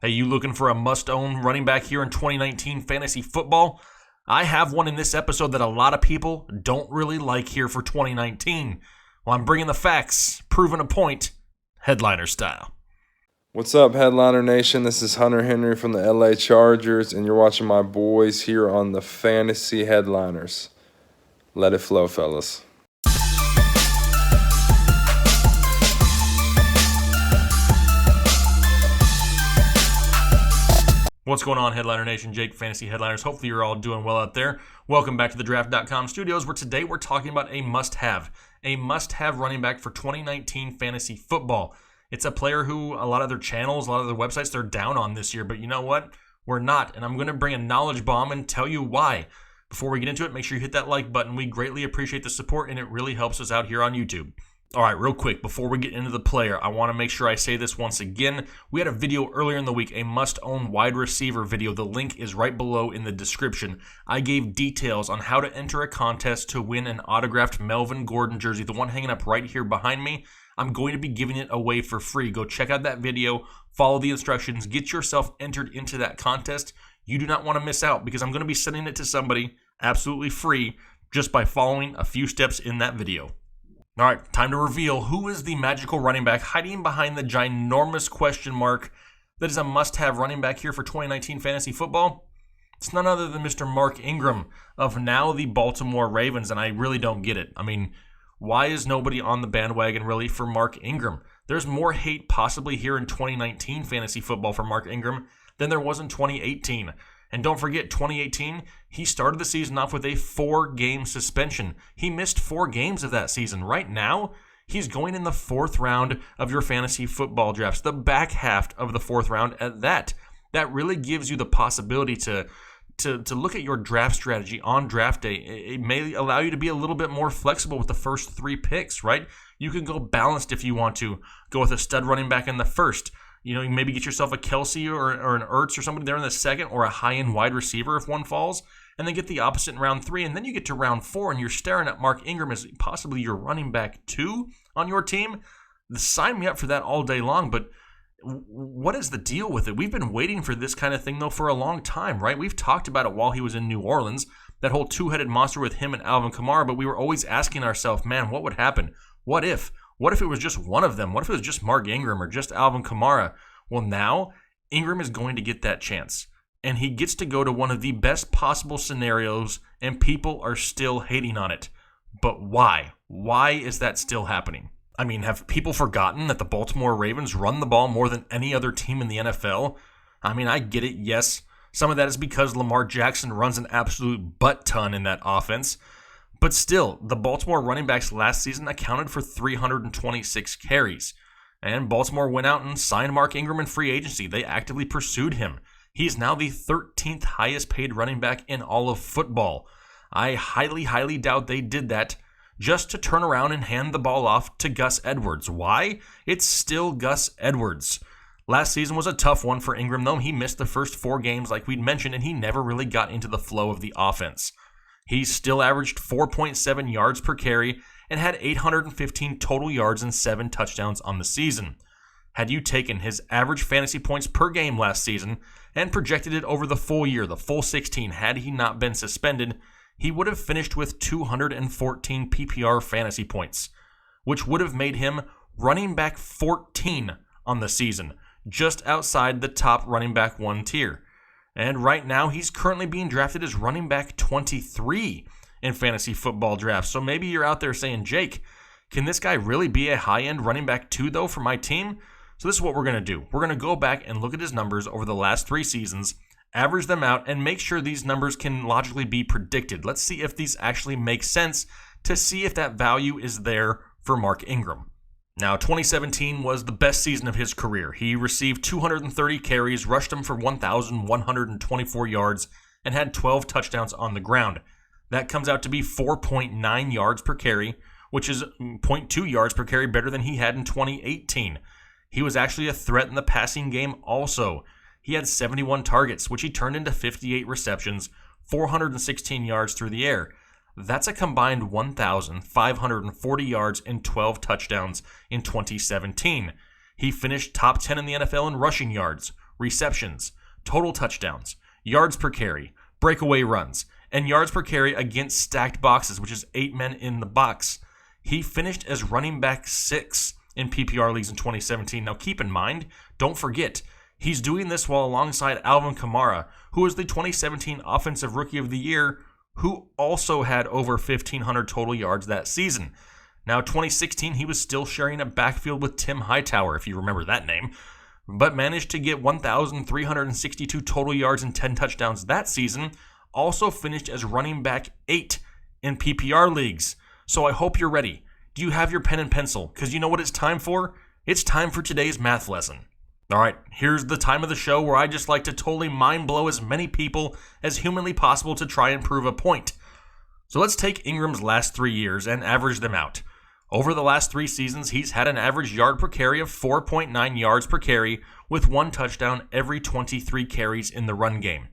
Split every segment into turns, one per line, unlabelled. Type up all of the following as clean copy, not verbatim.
Hey, you looking for a must-own running back here in 2019 fantasy football? I have one in this episode that a lot of people don't really like here for 2019. Well, I'm bringing the facts, proving a point, headliner style.
What's up, Headliner Nation? This is Hunter Henry from the LA Chargers, and you're watching my boys here on the Fantasy Headliners. Let it flow, fellas.
What's going on, Headliner Nation? Jake, Fantasy Headliners. Hopefully you're all doing well out there. Welcome back to the Draft.com studios, where today we're talking about a must-have running back for 2019 fantasy football. It's a player who a lot of their channels, a lot of their websites, they're down on this year, but you know what? We're not, and I'm going to bring a knowledge bomb and tell you why. Before we get into it, make sure you hit that like button. We greatly appreciate the support, and it really helps us out here on YouTube. All right, real quick, before we get into the player, I want to make sure I say this once again. We had a video earlier in the week, a must-own wide receiver video. The link is right below in the description. I gave details on how to enter a contest to win an autographed Melvin Gordon jersey, the one hanging up right here behind me. I'm going to be giving it away for free. Go check out that video, follow the instructions, get yourself entered into that contest. You do not want to miss out because I'm going to be sending it to somebody absolutely free just by following a few steps in that video. All right, time to reveal who is the magical running back hiding behind the ginormous question mark that is a must-have running back here for 2019 fantasy football. It's none other than Mr. Mark Ingram of now the Baltimore Ravens, and I really don't get it. I mean, why is nobody on the bandwagon really for Mark Ingram? There's more hate possibly here in 2019 fantasy football for Mark Ingram than there was in 2018. And don't forget, 2018, he started the season off with a 4-game suspension. He missed 4 games of that season. Right now, he's going in the 4th round of your fantasy football drafts, the back half of the 4th round at that. That really gives you the possibility to look at your draft strategy on draft day. It may allow you to be a little bit more flexible with the first 3 picks, right? You can go balanced if you want to. Go with a stud running back in the first. You know, you maybe get yourself a Kelsey or an Ertz or somebody there in the second, or a high-end wide receiver if one falls, and then get the opposite in round 3, and then you get to round 4, and you're staring at Mark Ingram as possibly your running back 2 on your team. Sign me up for that all day long, but what is the deal with it? We've been waiting for this kind of thing, though, for a long time, right? We've talked about it while he was in New Orleans, that whole two-headed monster with him and Alvin Kamara, but we were always asking ourselves, man, what would happen? What if? What if it was just one of them? What if it was just Mark Ingram or just Alvin Kamara? Well, now Ingram is going to get that chance, and he gets to go to one of the best possible scenarios, and people are still hating on it. But why? Why is that still happening? I mean, have people forgotten that the Baltimore Ravens run the ball more than any other team in the NFL? I mean, I get it, yes. Some of that is because Lamar Jackson runs an absolute butt ton in that offense. But still, the Baltimore running backs last season accounted for 326 carries. And Baltimore went out and signed Mark Ingram in free agency. They actively pursued him. He's now the 13th highest paid running back in all of football. I highly, highly doubt they did that just to turn around and hand the ball off to Gus Edwards. Why? It's still Gus Edwards. Last season was a tough one for Ingram, though. He missed the first 4 games like we'd mentioned, and he never really got into the flow of the offense. He still averaged 4.7 yards per carry and had 815 total yards and 7 touchdowns on the season. Had you taken his average fantasy points per game last season and projected it over the full year, the full 16, had he not been suspended, he would have finished with 214 PPR fantasy points, which would have made him running back 14 on the season, just outside the top running back 1 tier. And right now, he's currently being drafted as running back 23 in fantasy football drafts. So maybe you're out there saying, Jake, can this guy really be a high-end running back 2, though, for my team? So this is what we're going to do. We're going to go back and look at his numbers over the last 3 seasons, average them out, and make sure these numbers can logically be predicted. Let's see if these actually make sense to see if that value is there for Mark Ingram. Now, 2017 was the best season of his career. He received 230 carries, rushed them for 1,124 yards, and had 12 touchdowns on the ground. That comes out to be 4.9 yards per carry, which is 0.2 yards per carry better than he had in 2018. He was actually a threat in the passing game also. He had 71 targets, which he turned into 58 receptions, 416 yards through the air. That's a combined 1,540 yards and 12 touchdowns in 2017. He finished top 10 in the NFL in rushing yards, receptions, total touchdowns, yards per carry, breakaway runs, and yards per carry against stacked boxes, which is 8 men in the box. He finished as running back 6 in PPR leagues in 2017. Now keep in mind, don't forget, he's doing this while alongside Alvin Kamara, who was the 2017 Offensive Rookie of the Year, who also had over 1,500 total yards that season. Now, 2016, he was still sharing a backfield with Tim Hightower, if you remember that name, but managed to get 1,362 total yards and 10 touchdowns that season, also finished as running back 8 in PPR leagues. So I hope you're ready. Do you have your pen and pencil? Because you know what it's time for? It's time for today's math lesson. All right, here's the time of the show where I just like to totally mind blow as many people as humanly possible to try and prove a point. So let's take Ingram's last 3 years and average them out. Over the last 3 seasons, he's had an average yard per carry of 4.9 yards per carry with 1 touchdown every 23 carries in the run game.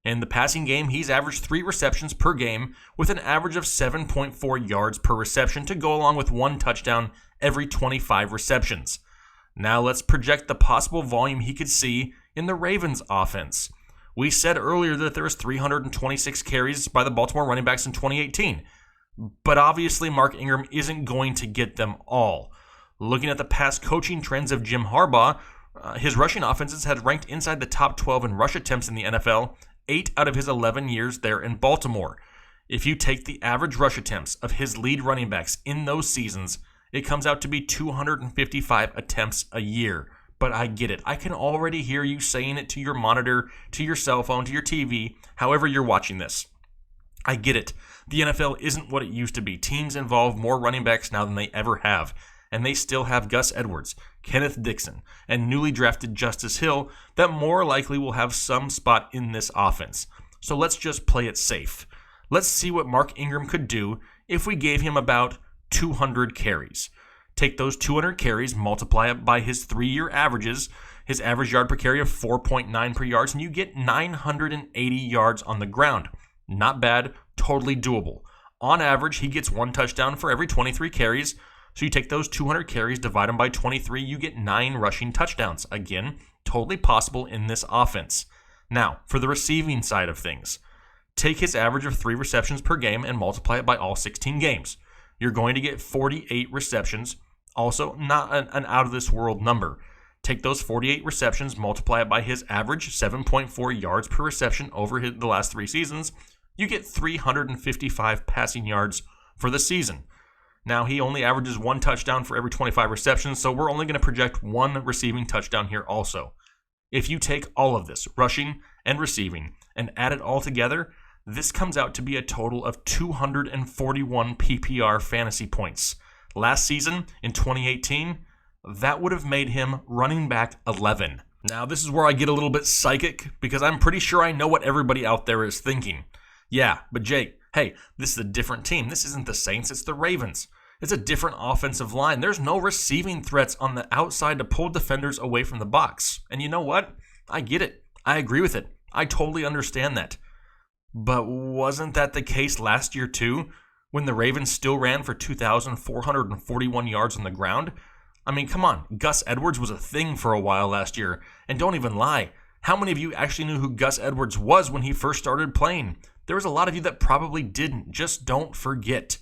In the passing game, he's averaged 3 receptions per game with an average of 7.4 yards per reception to go along with 1 touchdown every 25 receptions. Now let's project the possible volume he could see in the Ravens offense. We said earlier that there was 326 carries by the Baltimore running backs in 2018. But obviously, Mark Ingram isn't going to get them all. Looking at the past coaching trends of Jim Harbaugh, his rushing offenses had ranked inside the top 12 in rush attempts in the NFL 8 out of his 11 years there in Baltimore. If you take the average rush attempts of his lead running backs in those seasons, it comes out to be 255 attempts a year. But I get it. I can already hear you saying it to your monitor, to your cell phone, to your TV, however you're watching this. I get it. The NFL isn't what it used to be. Teams involve more running backs now than they ever have. And they still have Gus Edwards, Kenneth Dixon, and newly drafted Justice Hill that more likely will have some spot in this offense. So let's just play it safe. Let's see what Mark Ingram could do if we gave him about 200 carries. Take those 200 carries, multiply it by his 3-year averages, his average yard per carry of 4.9 per yards, and you get 980 yards on the ground. Not bad, totally doable. On average, he gets 1 touchdown for every 23 carries. So you take those 200 carries, divide them by 23, you get 9 rushing touchdowns. Again, totally possible in this offense. Now, for the receiving side of things, take his average of 3 receptions per game and multiply it by all 16 games. You're going to get 48 receptions, also not an out-of-this-world number. Take those 48 receptions, multiply it by his average 7.4 yards per reception over the last 3 seasons. You get 355 passing yards for the season. Now, he only averages 1 touchdown for every 25 receptions, so we're only going to project 1 receiving touchdown here also. If you take all of this, rushing and receiving, and add it all together, this comes out to be a total of 241 PPR fantasy points. Last season, in 2018, that would have made him running back 11. Now, this is where I get a little bit psychic, because I'm pretty sure I know what everybody out there is thinking. Yeah, but Jake, hey, this is a different team. This isn't the Saints, it's the Ravens. It's a different offensive line. There's no receiving threats on the outside to pull defenders away from the box. And you know what? I get it. I agree with it. I totally understand that. But wasn't that the case last year too, when the Ravens still ran for 2,441 yards on the ground? I mean, come on. Gus Edwards was a thing for a while last year. And don't even lie. How many of you actually knew who Gus Edwards was when he first started playing? There was a lot of you that probably didn't. Just don't forget.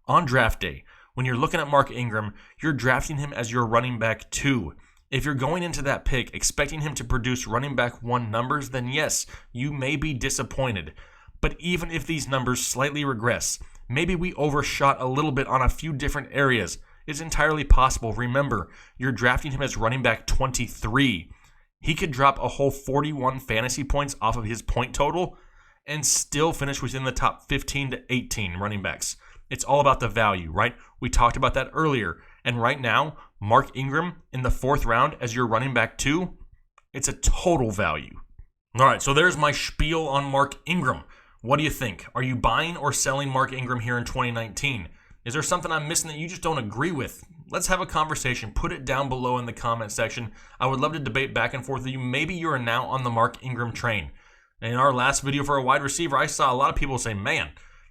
On draft day, when you're looking at Mark Ingram, you're drafting him as your running back 2. If you're going into that pick expecting him to produce running back 1 numbers, then yes, you may be disappointed. But even if these numbers slightly regress, maybe we overshot a little bit on a few different areas. It's entirely possible. Remember, you're drafting him as running back 23. He could drop a whole 41 fantasy points off of his point total and still finish within the top 15 to 18 running backs. It's all about the value, right? We talked about that earlier. And right now, Mark Ingram in the 4th round as your running back 2, it's a total value. All right, so there's my spiel on Mark Ingram. What do you think? Are you buying or selling Mark Ingram here in 2019? Is there something I'm missing that you just don't agree with? Let's have a conversation. Put it down below in the comment section. I would love to debate back and forth with you. Maybe you are now on the Mark Ingram train. In our last video for a wide receiver, I saw a lot of people say, man,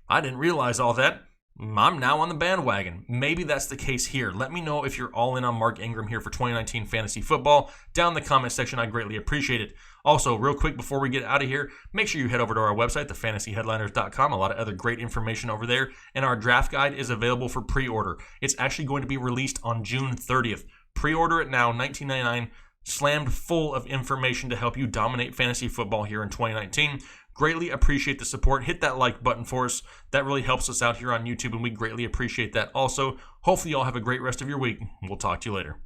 I didn't realize all that. I'm now on the bandwagon. Maybe that's the case here. Let me know if you're all in on Mark Ingram here for 2019 fantasy football. Down in the comment section, I greatly appreciate it. Also, real quick before we get out of here, make sure you head over to our website, thefantasyheadliners.com. A lot of other great information over there. And our draft guide is available for pre-order. It's actually going to be released on June 30th. Pre-order it now, $19.99. Slammed full of information to help you dominate fantasy football here in 2019. Greatly appreciate the support. Hit that like button for us. That really helps us out here on YouTube, and we greatly appreciate that. Also, hopefully you all have a great rest of your week. We'll talk to you later.